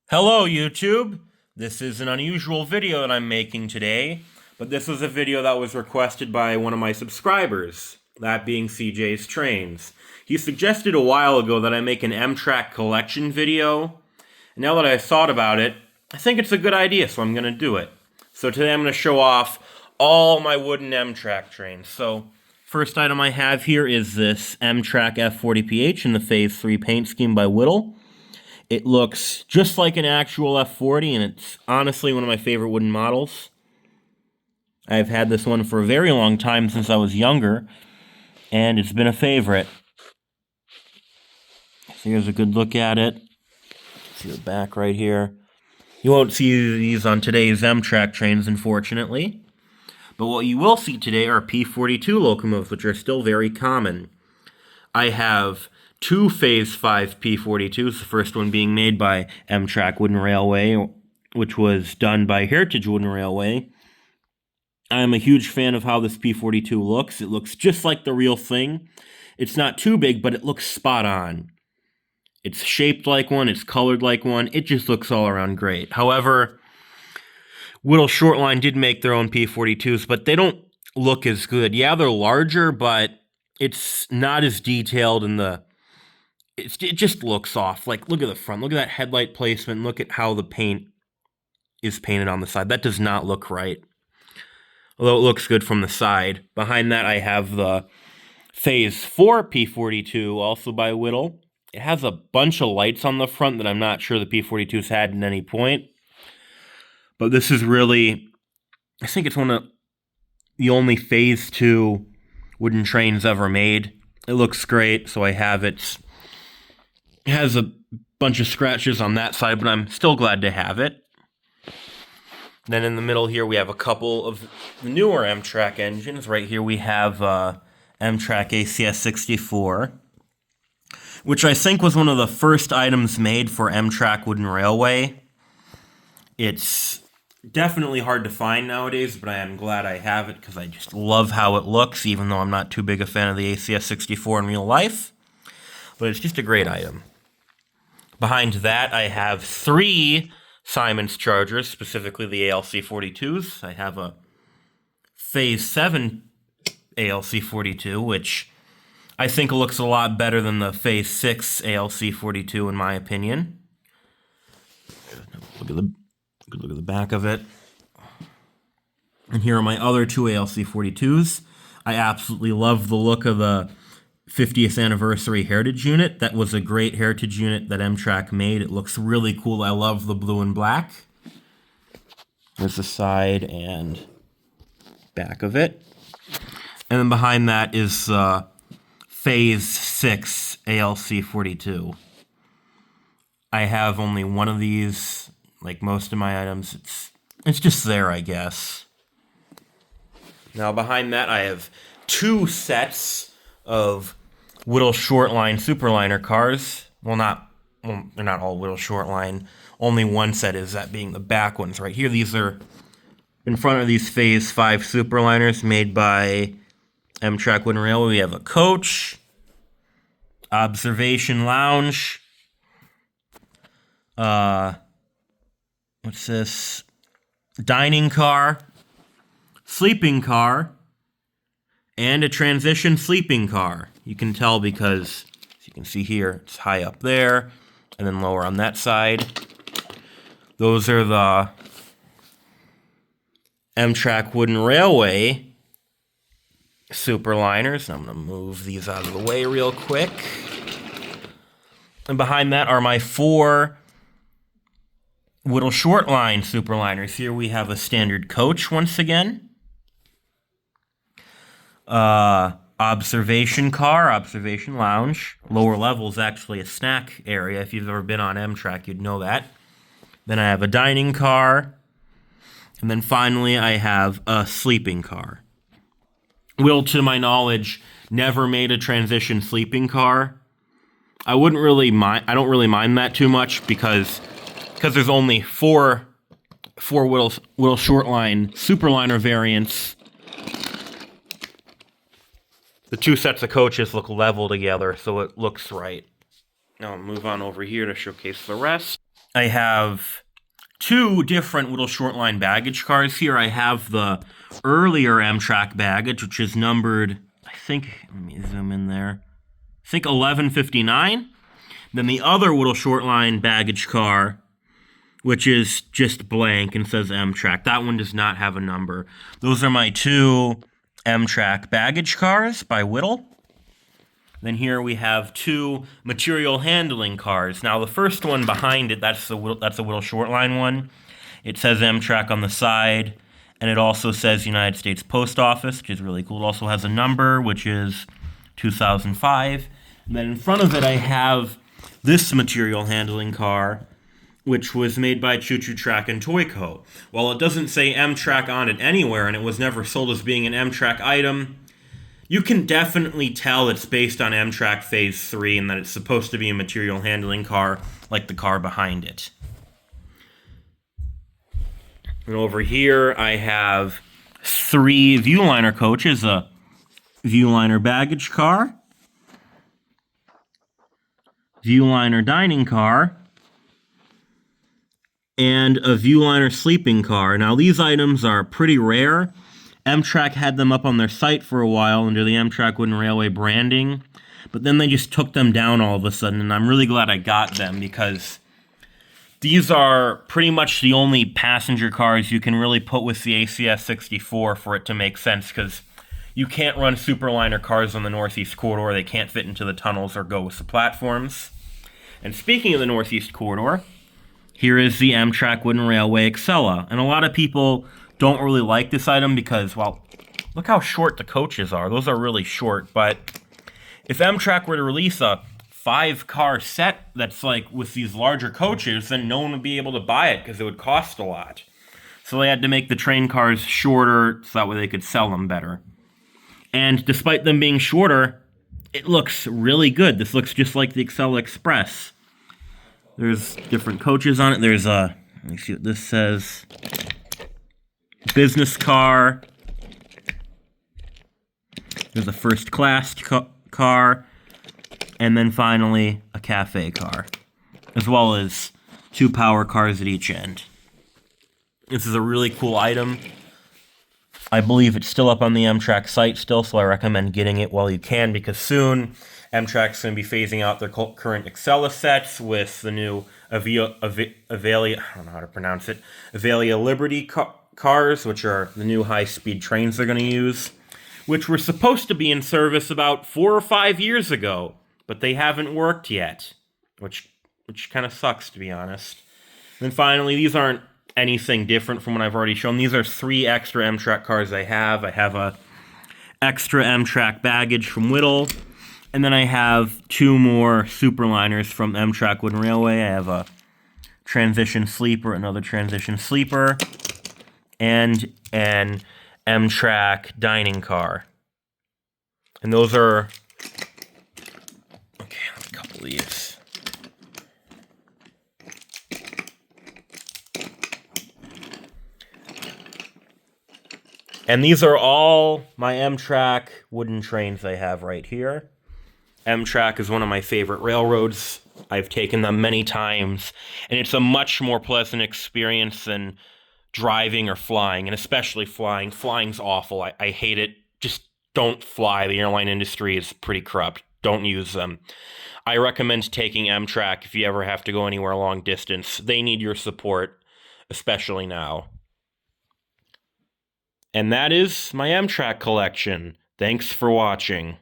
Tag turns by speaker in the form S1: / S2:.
S1: Hello YouTube! This is an unusual video that I'm making today, but this was a video that was requested by one of my subscribers, that being CJ's Trains. He suggested a while ago that I make an Amtrak collection video, and now that I've thought about it, I think it's a good idea, so I'm going to do it. So today I'm going to show off all my wooden Amtrak trains. So, first item I have here is this Amtrak F40PH in the Phase 3 paint scheme by Whittle. It looks just like an actual F40, and it's honestly one of my favorite wooden models. I've had this one for a very long time, since I was younger, and it's been a favorite. So here's a good look at it. See the back right here. You won't see these on today's Amtrak trains, unfortunately. But what you will see today are P42 locomotives, which are still very common. I have two Phase 5 P42s, the first one being made by Amtrak Wooden Railway, which was done by Heritage Wooden Railway. I am a huge fan of how this P42 looks. It looks just like the real thing. It's not too big, but it looks spot on. It's shaped like one, it's colored like one, it just looks all around great. However, Whittle Shortline did make their own P42s, but they don't look as good. Yeah, they're larger, but it's not as detailed in the... It just looks off. Like, look at the front. Look at that headlight placement. Look at how the paint is painted on the side. That does not look right. Although it looks good from the side. Behind that, I have the Phase 4 P42, also by Whittle. It has a bunch of lights on the front that I'm not sure the P42's had at any point. But this is really... I think it's one of the only Phase 2 wooden trains ever made. It looks great, so I have it. It has a bunch of scratches on that side, but I'm still glad to have it. Then in the middle here, we have a couple of the newer Amtrak engines. Right here we have Amtrak Acela 64, which I think was one of the first items made for Amtrak Wooden Railway. It's definitely hard to find nowadays, but I am glad I have it because I just love how it looks, even though I'm not too big a fan of the Acela 64 in real life. But it's just a great item. Behind that, I have three Siemens Chargers, specifically the ALC-42s. I have a Phase 7 ALC-42, which I think looks a lot better than the Phase 6 ALC-42, in my opinion. Look at the back of it. And here are my other two ALC-42s. I absolutely love the look of the 50th anniversary Heritage unit. That was a great Heritage unit that Amtrak made. It looks really cool. I love the blue and black. There's the side and back of it. And then behind that is Phase 6 ALC-42. I have only one of these. Like most of my items, it's just there, I guess. Now behind that, I have two sets of Whittle Shortline Superliner cars. Well, they're not all Whittle Shortline. Only one set is, that being the back ones right here. These are in front of these Phase 5 Superliners made by Amtrak Wooden Railway. We have a coach, observation lounge, what's this? Dining car, sleeping car, and a transition sleeping car. You can tell because, as you can see here, it's high up there, and then lower on that side. Those are the Amtrak Wooden Railway Superliners. I'm going to move these out of the way real quick. And behind that are my four Whittle Shortline Superliners. Here we have a standard coach once again. Observation car, observation lounge. Lower level is actually a snack area. If you've ever been on Amtrak, you'd know that. Then I have a dining car. And then finally, I have a sleeping car. Whittle, to my knowledge, never made a transition sleeping car. I don't really mind that too much because there's only four Whittle Shortline Superliner variants. The two sets of coaches look level together, so it looks right. Now I'll move on over here to showcase the rest. I have two different Whittle Shortline baggage cars here. I have the earlier Amtrak baggage, which is numbered, I think, let me zoom in there, I think 1159. Then the other Whittle Shortline baggage car, which is just blank and says Amtrak. That one does not have a number. Those are my two Amtrak baggage cars by Whittle. Then here we have two material handling cars. Now the first one behind it, that's a Whittle Shortline one. It says Amtrak on the side, and it also says United States Post Office, which is really cool. It also has a number, which is 2005. And then in front of it, I have this material handling car, which was made by Choo Choo Track and Toy Co. While it doesn't say Amtrak on it anywhere, and it was never sold as being an Amtrak item, you can definitely tell it's based on Amtrak Phase 3 and that it's supposed to be a material handling car like the car behind it. And over here, I have three Viewliner coaches, a Viewliner baggage car, Viewliner dining car, and a Viewliner sleeping car. Now, these items are pretty rare. Amtrak had them up on their site for a while under the Amtrak Wooden Railway branding, but then they just took them down all of a sudden, and I'm really glad I got them because these are pretty much the only passenger cars you can really put with the ACS 64 for it to make sense, because you can't run Superliner cars on the Northeast Corridor. They can't fit into the tunnels or go with the platforms. And speaking of the Northeast Corridor, here is the Amtrak Wooden Railway Acela. And a lot of people don't really like this item because, well, look how short the coaches are. Those are really short, but if Amtrak were to release a 5-car set that's like with these larger coaches, then no one would be able to buy it because it would cost a lot. So they had to make the train cars shorter so that way they could sell them better. And despite them being shorter, it looks really good. This looks just like the Acela Express. There's different coaches on it. There's a, let me see what this says, business car. There's a first class car. And then finally, a cafe car, as well as 2 power cars at each end. This is a really cool item. I believe it's still up on the Amtrak site still, so I recommend getting it while you can, because soon Amtrak's going to be phasing out their current Acela sets with the new Avelia, I don't know how to pronounce it, Avelia Liberty cars, which are the new high-speed trains they're going to use, which were supposed to be in service about 4 or 5 years ago. But they haven't worked yet, which kind of sucks, to be honest. And then finally, these aren't anything different from what I've already shown. These are 3 extra Amtrak cars I have. I have a extra Amtrak baggage from Whittle, and then I have 2 more Superliners from Amtrak Wooden Railway. I have a transition sleeper, another transition sleeper, and an Amtrak dining car. And those are... Leaves. And these are all my Amtrak wooden trains I have right here. Amtrak is one of my favorite railroads. I've taken them many times, and it's a much more pleasant experience than driving or flying, and especially flying. Flying's awful. I hate it. Just don't fly. The airline industry is pretty corrupt. Don't use them. I recommend taking Amtrak if you ever have to go anywhere long distance. They need your support, especially now. And that is my Amtrak collection. Thanks for watching.